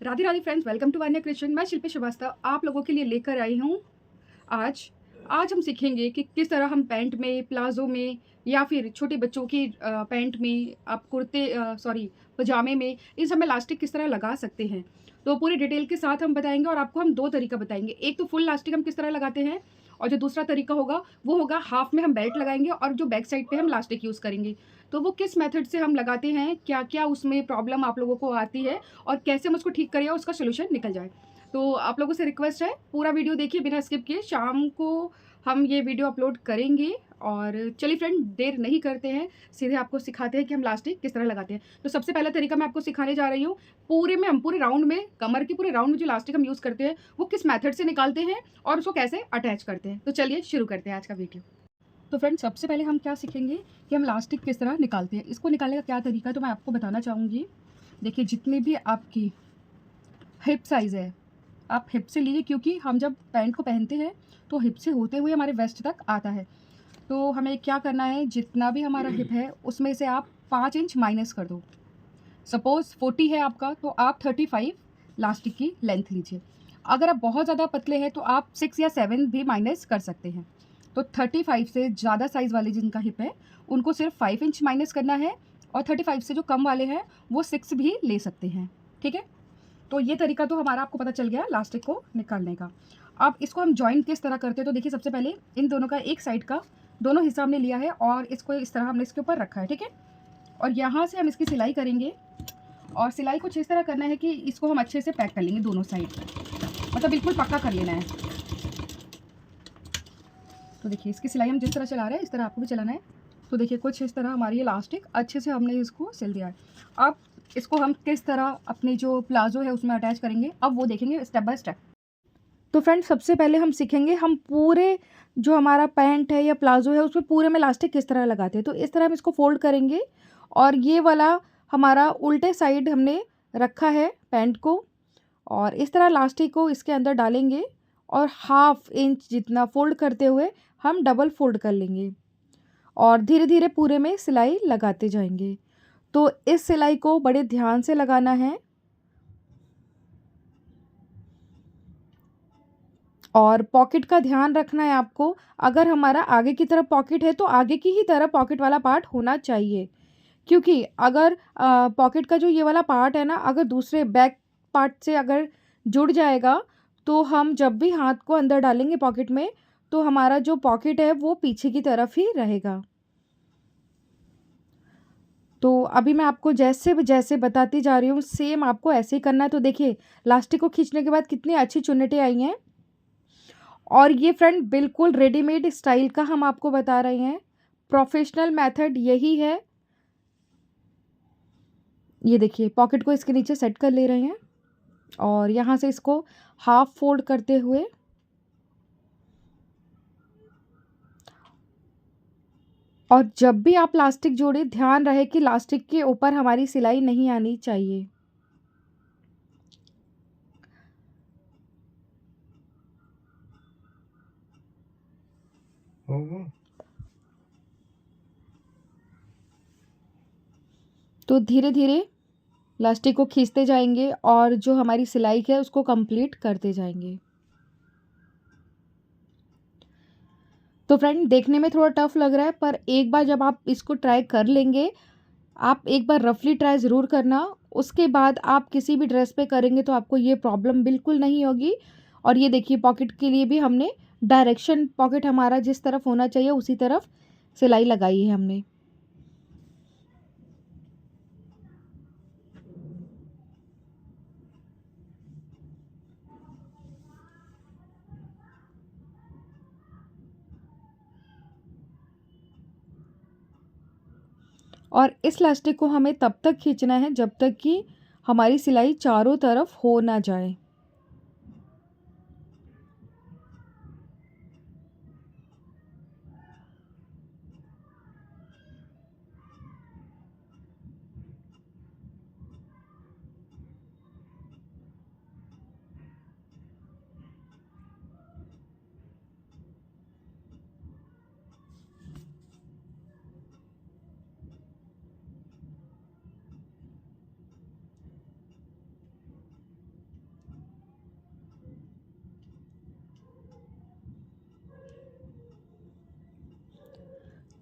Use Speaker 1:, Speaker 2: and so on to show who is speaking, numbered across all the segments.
Speaker 1: Radhe Radhe friends, welcome to Vanya creation. मैं शिल्पी श्रीवास्तव आप लोगों के लिए लेकर आई हूँ आज आज हम सीखेंगे कि किस तरह हम पैंट में, प्लाजो में या फिर छोटे बच्चों की पैंट में, आप कुर्ते पजामे में इन सब में इलास्टिक किस तरह लगा सकते हैं। तो पूरी डिटेल के साथ हम बताएंगे और आपको हम दो तरीका बताएंगे। एक तो फुल इलास्टिक हम किस तरह लगाते हैं और जो दूसरा तरीका होगा वो होगा हाफ में हम बेल्ट लगाएंगे और जो बैक साइड पे हम इलास्टिक यूज़ करेंगे। तो वो किस मेथड से हम लगाते हैं, क्या क्या उसमें प्रॉब्लम आप लोगों को आती है और कैसे हम उसको ठीक करें और उसका सोल्यूशन निकल जाए। तो आप लोगों से रिक्वेस्ट है, पूरा वीडियो देखिए बिना स्किप किए। शाम को हम ये वीडियो अपलोड करेंगे और चलिए फ्रेंड, देर नहीं करते हैं, सीधे आपको सिखाते हैं कि हम इलास्टिक किस तरह लगाते हैं। तो सबसे पहला तरीका मैं आपको सिखाने जा रही हूँ। हम पूरे राउंड में, कमर के पूरे राउंड में जो इलास्टिक हम यूज़ करते हैं वो किस मेथड से निकालते हैं और उसको कैसे अटैच करते हैं। तो चलिए शुरू करते हैं आज का वीडियो। तो फ्रेंड, सबसे पहले हम क्या सीखेंगे कि हम इलास्टिक किस तरह निकालते हैं। इसको निकालने का क्या तरीका है तो मैं आपको बताना चाहूँगी। देखिए, जितनी भी आपकी हिप साइज़ है, आप हिप से लीजिए, क्योंकि हम जब पैंट को पहनते हैं तो हिप से होते हुए हमारे वेस्ट तक आता है। तो हमें क्या करना है, जितना भी हमारा हिप है उसमें से आप 5 इंच माइनस कर दो। सपोज़ 40 है आपका, तो आप 35 इलास्टिक की लेंथ लीजिए। अगर आप बहुत ज़्यादा पतले हैं तो आप 6 या 7 भी माइनस कर सकते हैं। तो 35 से ज़्यादा साइज़ वाले जिनका हिप है उनको सिर्फ 5 इंच माइनस करना है और 35 से जो कम वाले हैं वो 6 भी ले सकते हैं। ठीक है, तो ये तरीका तो हमारा आपको पता चल गया इलास्टिक को निकालने का। अब इसको हम जॉइंट किस तरह करते हैं, तो देखिए, सबसे पहले इन दोनों का एक साइड का दोनों हिस्सा हमने लिया है और इसको इस तरह हमने इसके ऊपर रखा है। ठीक है, और यहाँ से हम इसकी सिलाई करेंगे और सिलाई कुछ इस तरह करना है कि इसको हम अच्छे से पैक कर लेंगे दोनों साइड, मतलब बिल्कुल पक्का कर लेना है। तो देखिए, इसकी सिलाई हम जिस तरह चला रहे हैं इस तरह आपको भी चलाना है। तो देखिए, कुछ इस तरह हमारी इलास्टिक अच्छे से हमने इसको सिल दिया है। अब इसको हम किस तरह अपनी जो प्लाजो है उसमें अटैच करेंगे, अब वो देखेंगे स्टेप बाय स्टेप। तो फ्रेंड्स, सबसे पहले हम सीखेंगे हम पूरे जो हमारा पैंट है या प्लाजो है उसमें पूरे में इलास्टिक किस तरह लगाते हैं। तो इस तरह हम इसको फोल्ड करेंगे और ये वाला हमारा उल्टे साइड हमने रखा है पैंट को, और इस तरह इलास्टिक को इसके अंदर डालेंगे और हाफ इंच जितना फोल्ड करते हुए हम डबल फोल्ड कर लेंगे और धीरे धीरे पूरे में सिलाई लगाते जाएंगे। तो इस सिलाई को बड़े ध्यान से लगाना है और पॉकेट का ध्यान रखना है आपको। अगर हमारा आगे की तरफ पॉकेट है तो आगे की ही तरफ पॉकेट वाला पार्ट होना चाहिए, क्योंकि अगर पॉकेट का जो ये वाला पार्ट है ना, अगर दूसरे बैक पार्ट से अगर जुड़ जाएगा तो हम जब भी हाथ को अंदर डालेंगे पॉकेट में तो हमारा जो पॉकेट है वो पीछे की तरफ ही रहेगा। तो अभी मैं आपको जैसे जैसे बताती जा रही हूँ सेम आपको ऐसे ही करना है। तो देखिए, इलास्टिक को खींचने के बाद कितनी अच्छी चुन्नटें आई हैं। और ये फ्रेंड बिल्कुल रेडीमेड स्टाइल का हम आपको बता रहे हैं, प्रोफेशनल मेथड यही है। ये देखिए, पॉकेट को इसके नीचे सेट कर ले रहे हैं और यहाँ से इसको हाफ फोल्ड करते हुए, और जब भी आप प्लास्टिक जोड़े ध्यान रहे कि प्लास्टिक के ऊपर हमारी सिलाई नहीं आनी चाहिए। तो धीरे धीरे प्लास्टिक को खींचते जाएंगे और जो हमारी सिलाई है उसको कंप्लीट करते जाएंगे। तो फ्रेंड, देखने में थोड़ा टफ लग रहा है पर एक बार जब आप इसको ट्राई कर लेंगे, आप एक बार रफली ट्राई ज़रूर करना, उसके बाद आप किसी भी ड्रेस पे करेंगे तो आपको ये प्रॉब्लम बिल्कुल नहीं होगी। और ये देखिए, पॉकेट के लिए भी हमने डायरेक्शन, पॉकेट हमारा जिस तरफ होना चाहिए उसी तरफ सिलाई लगाई है हमने। और इस इलास्टिक को हमें तब तक खींचना है जब तक कि हमारी सिलाई चारों तरफ हो ना जाए।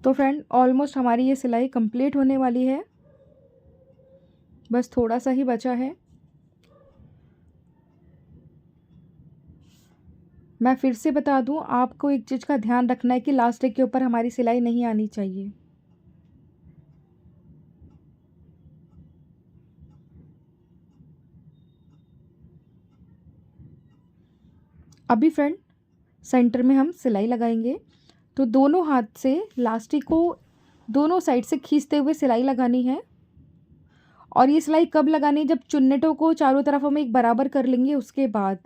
Speaker 1: तो फ्रेंड ऑलमोस्ट हमारी ये सिलाई कंप्लीट होने वाली है, बस थोड़ा सा ही बचा है। मैं फिर से बता दूं, आपको एक चीज़ का ध्यान रखना है कि लास्टिक के ऊपर हमारी सिलाई नहीं आनी चाहिए। अभी फ्रेंड सेंटर में हम सिलाई लगाएंगे, तो दोनों हाथ से लास्टिक को दोनों साइड से खींचते हुए सिलाई लगानी है। और ये सिलाई कब लगानी है? जब चुन्नटों को चारों तरफ हम एक बराबर कर लेंगे, उसके बाद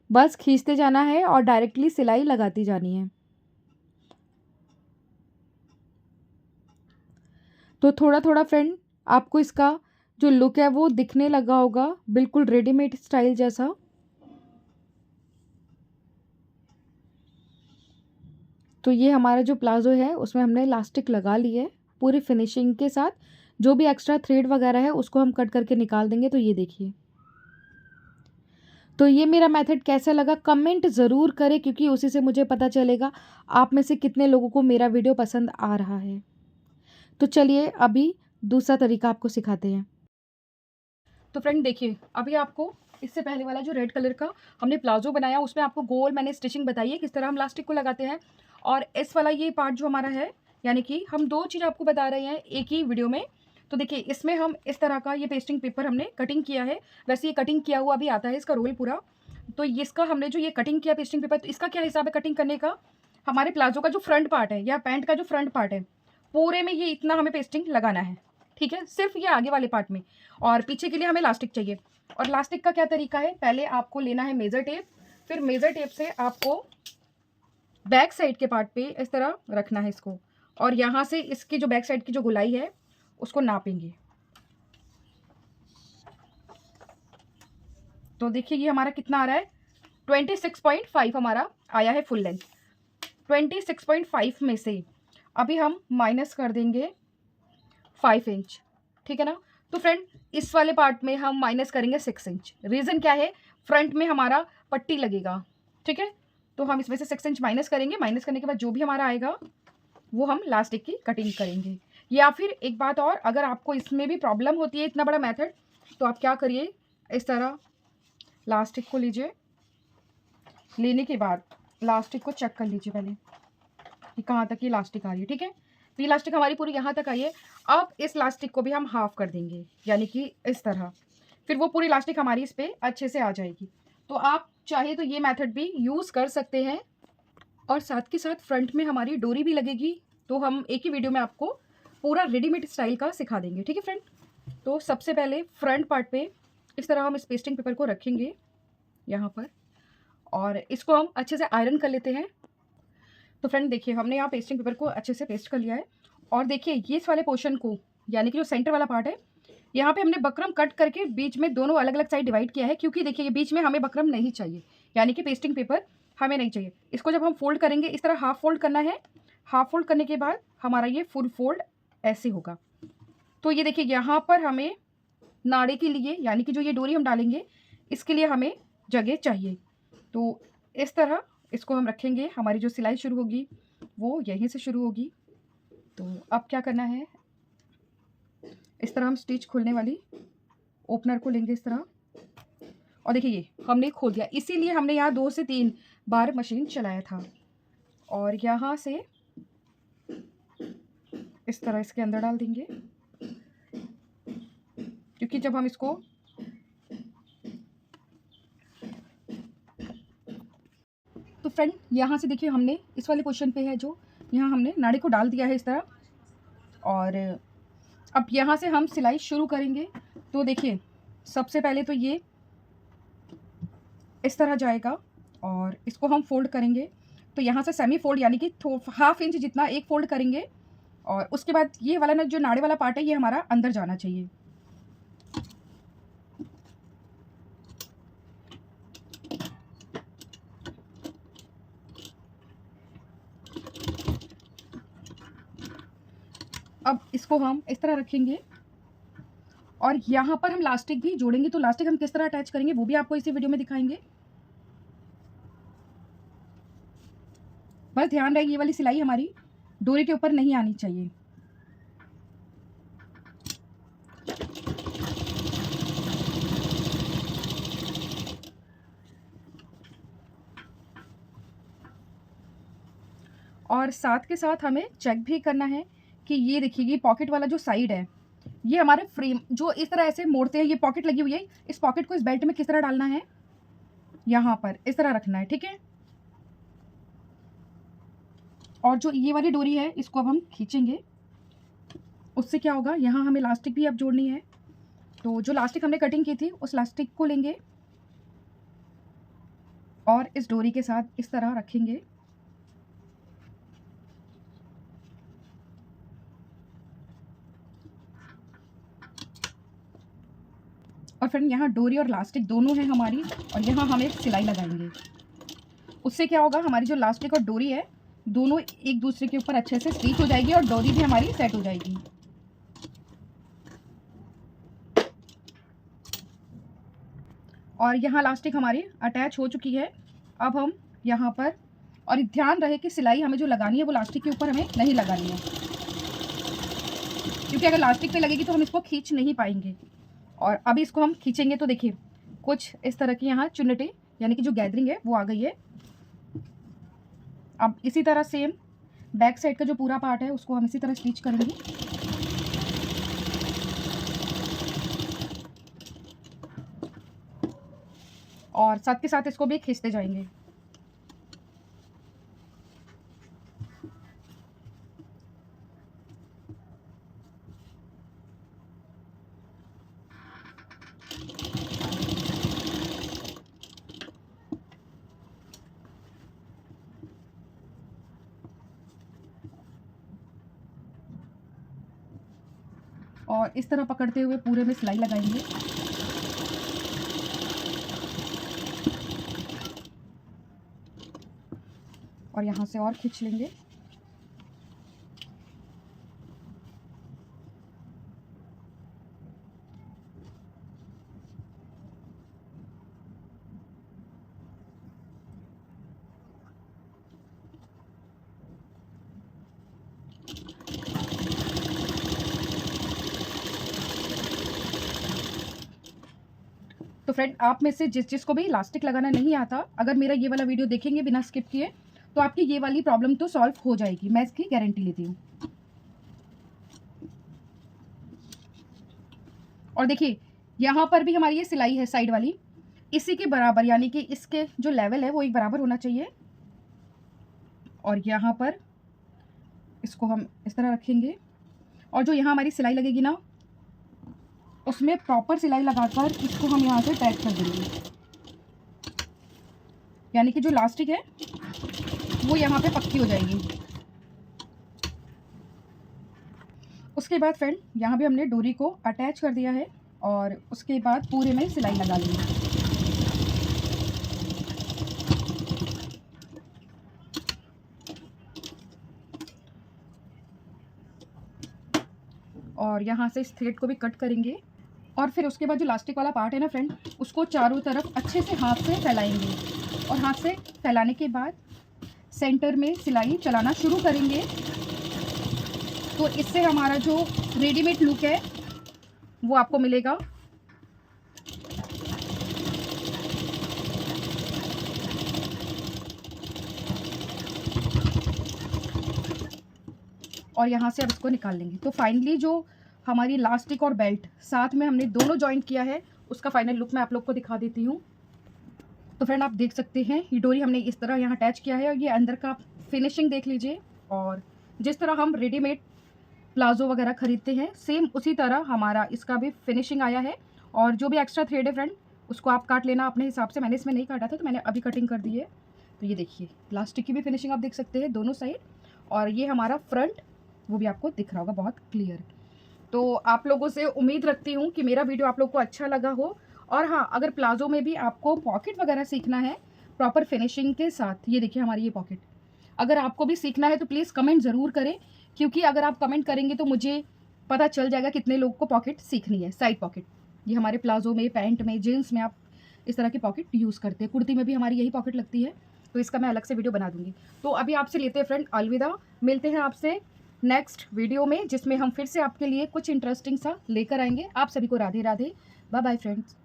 Speaker 1: बस खींचते जाना है और डायरेक्टली सिलाई लगाती जानी है। तो थोड़ा थोड़ा फ्रेंड आपको इसका जो लुक है वो दिखने लगा होगा, बिल्कुल रेडीमेड स्टाइल जैसा। तो ये हमारा जो प्लाज़ो है उसमें हमने इलास्टिक लगा ली है पूरी फिनिशिंग के साथ। जो भी एक्स्ट्रा थ्रेड वगैरह है उसको हम कट करके निकाल देंगे। तो ये देखिए, तो ये मेरा मेथड कैसा लगा कमेंट ज़रूर करें, क्योंकि उसी से मुझे पता चलेगा आप में से कितने लोगों को मेरा वीडियो पसंद आ रहा है। तो चलिए अभी दूसरा तरीका आपको सिखाते हैं। तो फ्रेंड देखिए, अभी आपको इससे पहले वाला जो रेड कलर का हमने प्लाजो बनाया उसमें आपको गोल मैंने स्टिचिंग बताई है किस तरह हम लास्टिक को लगाते हैं। और इस वाला ये पार्ट जो हमारा है, यानी कि हम दो चीज़ आपको बता रहे हैं एक ही वीडियो में। तो देखिए, इसमें हम इस तरह का ये पेस्टिंग पेपर हमने कटिंग किया है। वैसे ये कटिंग किया हुआ भी आता है इसका रोल पूरा। तो इसका हमने जो ये कटिंग किया पेस्टिंग पेपर, तो इसका क्या हिसाब है कटिंग करने का? हमारे प्लाजो का जो फ्रंट पार्ट है या पैंट का जो फ्रंट पार्ट है, पूरे में ये इतना हमें पेस्टिंग लगाना है। ठीक है, सिर्फ ये आगे वाले पार्ट में, और पीछे के लिए हमें लास्टिक चाहिए। और लास्टिक का क्या तरीका है? पहले आपको लेना है मेज़र टेप, फिर मेज़र टेप से आपको बैक साइड के पार्ट पे इस तरह रखना है इसको, और यहाँ से इसकी जो बैक साइड की जो गोलाई है उसको नापेंगे। तो देखिए ये हमारा कितना आ रहा है, 26.5 हमारा आया है फुल लेंथ। 26.5 में से अभी हम माइनस कर देंगे 5 इंच। ठीक है ना? तो फ्रेंड इस वाले पार्ट में हम माइनस करेंगे 6 इंच। रीज़न क्या है? फ्रंट में हमारा पट्टी लगेगा। ठीक है, तो हम इसमें से 6 इंच माइनस करेंगे। माइनस करने के बाद जो भी हमारा आएगा वो हम लास्टिक की कटिंग करेंगे। या फिर एक बात और, अगर आपको इसमें भी प्रॉब्लम होती है इतना बड़ा मेथड, तो आप क्या करिए, इस तरह लास्टिक को लीजिए। लेने के बाद लास्टिक को चेक कर लीजिए पहले कि कहाँ तक ये लास्टिक आ रही है। ठीक है, तो ये लास्टिक हमारी पूरी यहाँ तक आई है। अब इस लास्टिक को भी हम हाफ कर देंगे, यानी कि इस तरह। फिर वो पूरी लास्टिक हमारी इस पर अच्छे से आ जाएगी। तो आप चाहे तो ये मेथड भी यूज़ कर सकते हैं। और साथ के साथ फ्रंट में हमारी डोरी भी लगेगी, तो हम एक ही वीडियो में आपको पूरा रेडीमेड स्टाइल का सिखा देंगे। ठीक है फ्रेंड, तो सबसे पहले फ्रंट पार्ट पे इस तरह हम इस पेस्टिंग पेपर को रखेंगे यहाँ पर, और इसको हम अच्छे से आयरन कर लेते हैं। तो फ्रेंड देखिए, हमने यहाँ पेस्टिंग पेपर को अच्छे से पेस्ट कर लिया है। और देखिए ये इस वाले पोर्शन को, यानी कि जो सेंटर वाला पार्ट है, यहाँ पे हमने बकरम कट करके बीच में दोनों अलग अलग साइड डिवाइड किया है, क्योंकि देखिए ये बीच में हमें बकरम नहीं चाहिए, यानी कि पेस्टिंग पेपर हमें नहीं चाहिए। इसको जब हम फोल्ड करेंगे इस तरह हाफ फोल्ड करना है। हाफ फोल्ड करने के बाद हमारा ये फुल फोल्ड ऐसे होगा। तो ये देखिए यहाँ पर हमें नाड़े के लिए, यानी कि जो ये डोरी हम डालेंगे इसके लिए हमें जगह चाहिए। तो इस तरह इसको हम रखेंगे। हमारी जो सिलाई शुरू होगी वो यहीं से शुरू होगी। तो अब क्या करना है, इस तरह हम स्टिच खोलने वाली ओपनर को लेंगे इस तरह, और देखिए ये हमने खोल दिया। इसीलिए हमने यहाँ 2 से 3 बार मशीन चलाया था। और यहाँ से इस तरह इसके अंदर डाल देंगे, क्योंकि जब हम इसको तो फ्रेंड यहाँ से देखिए हमने इस वाले पोर्शन पे है जो, यहाँ हमने नाड़े को डाल दिया है इस तरह। और अब यहाँ से हम सिलाई शुरू करेंगे। तो देखिए सबसे पहले तो ये इस तरह जाएगा और इसको हम फोल्ड करेंगे। तो यहाँ से सेमी फोल्ड, यानी कि हाफ इंच जितना एक फोल्ड करेंगे, और उसके बाद ये वाला ना जो नाड़े वाला पार्ट है ये हमारा अंदर जाना चाहिए। अब इसको हम इस तरह रखेंगे, और यहाँ पर हम लास्टिक भी जोड़ेंगे। तो लास्टिक हम किस तरह अटैच करेंगे वो भी आपको इसी वीडियो में दिखाएंगे। बस ध्यान रहे ये वाली सिलाई हमारी डोरी के ऊपर नहीं आनी चाहिए। और साथ के साथ हमें चेक भी करना है कि ये देखिए, ये पॉकेट वाला जो साइड है, ये हमारे फ्रेम जो इस तरह ऐसे मोड़ते हैं, ये पॉकेट लगी हुई है, इस पॉकेट को इस बेल्ट में किस तरह डालना है, यहाँ पर इस तरह रखना है, ठीक है। और जो ये वाली डोरी है इसको अब हम खींचेंगे, उससे क्या होगा, यहाँ हमें लास्टिक भी अब जोड़नी है। तो जो लास्टिक हमने कटिंग की थी उस लास्टिक को लेंगे और इस डोरी के साथ इस तरह रखेंगे। और फिर यहाँ डोरी और लास्टिक दोनों है हमारी, और यहाँ हम एक सिलाई लगाएंगे। उससे क्या होगा, हमारी जो लास्टिक और डोरी है दोनों एक दूसरे के ऊपर अच्छे से स्टिच हो जाएगी और डोरी भी हमारी सेट हो जाएगी। और यहाँ लास्टिक हमारी अटैच हो चुकी है। अब हम यहाँ पर, और ध्यान रहे कि सिलाई हमें जो लगानी है वो लास्टिक के ऊपर हमें नहीं लगानी है, क्योंकि अगर लास्टिक पे लगेगी तो हम इसको खींच नहीं पाएंगे। और अभी इसको हम खींचेंगे तो देखिए कुछ इस तरह की यहाँ चुन्नटी यानी कि जो गैदरिंग है वो आ गई है। अब इसी तरह सेम बैक साइड का जो पूरा पार्ट है उसको हम इसी तरह स्टिच करेंगे। और साथ के साथ इसको भी खींचते जाएंगे। और इस तरह पकड़ते हुए पूरे में सिलाई लगाएंगे। और यहाँ से और खींच लेंगे। तो फ्रेंड, आप में से जिस जिसको भी इलास्टिक लगाना नहीं आता, अगर मेरा ये वाला वीडियो देखेंगे बिना स्किप किए तो आपकी ये वाली प्रॉब्लम तो सॉल्व हो जाएगी, मैं इसकी गारंटी लेती हूँ। और देखिए यहाँ पर भी हमारी ये सिलाई है साइड वाली, इसी के बराबर, यानी कि इसके जो लेवल है वो एक बराबर होना चाहिए। और यहाँ पर इसको हम इस तरह रखेंगे, और जो यहाँ हमारी सिलाई लगेगी ना उसमें प्रॉपर सिलाई लगाकर इसको हम यहाँ से टाइट कर देंगे, यानी कि जो लास्टिक है वो यहाँ पे पक्की हो जाएगी। उसके बाद फ्रेंड यहाँ भी हमने डोरी को अटैच कर दिया है और उसके बाद पूरे में सिलाई लगा ली है। और यहाँ से इस थ्रेड को भी कट करेंगे। और फिर उसके बाद जो लास्टिक वाला पार्ट है ना फ्रेंड, उसको चारों तरफ अच्छे से हाथ से फैलाएंगे, और हाथ से फैलाने के बाद सेंटर में सिलाई चलाना शुरू करेंगे। तो इससे हमारा जो रेडीमेड लुक है वो आपको मिलेगा। और यहाँ से अब इसको निकाल लेंगे। तो फाइनली जो हमारी लास्टिक और बेल्ट साथ में हमने दोनों जॉइंट किया है उसका फाइनल लुक मैं आप लोग को दिखा देती हूँ। तो फ्रेंड आप देख सकते हैं ये डोरी हमने इस तरह यहाँ अटैच किया है, और ये अंदर का फिनिशिंग देख लीजिए। और जिस तरह हम रेडीमेड प्लाजो वगैरह खरीदते हैं सेम उसी तरह हमारा इसका भी फिनिशिंग आया है। और जो भी एक्स्ट्रा थ्रेड है फ्रेंड उसको आप काट लेना अपने हिसाब से, मैंने इसमें नहीं काटा था तो मैंने अभी कटिंग कर दी है। तो ये देखिए प्लास्टिक की भी फिनिशिंग आप देख सकते हैं दोनों साइड, और ये हमारा फ्रंट वो भी आपको दिख रहा होगा बहुत क्लियर। तो आप लोगों से उम्मीद रखती हूँ कि मेरा वीडियो आप लोग को अच्छा लगा हो। और हाँ, अगर प्लाजो में भी आपको पॉकेट वगैरह सीखना है प्रॉपर फिनिशिंग के साथ, ये देखिए हमारी ये पॉकेट, अगर आपको भी सीखना है तो प्लीज़ कमेंट ज़रूर करें, क्योंकि अगर आप कमेंट करेंगे तो मुझे पता चल जाएगा कितने लोग को पॉकेट सीखनी है। साइड पॉकेट ये हमारे प्लाजो में, पैंट में, जीन्स में आप इस तरह की पॉकेट यूज़ करते हैं, कुर्ती में भी हमारी यही पॉकेट लगती है। तो इसका मैं अलग से वीडियो बना दूँगी। तो अभी आपसे लेते हैं फ्रेंड अलविदा, मिलते हैं आपसे नेक्स्ट वीडियो में, जिसमें हम फिर से आपके लिए कुछ इंटरेस्टिंग सा लेकर आएँगे। आप सभी को Radhe Radhe, bye bye friends.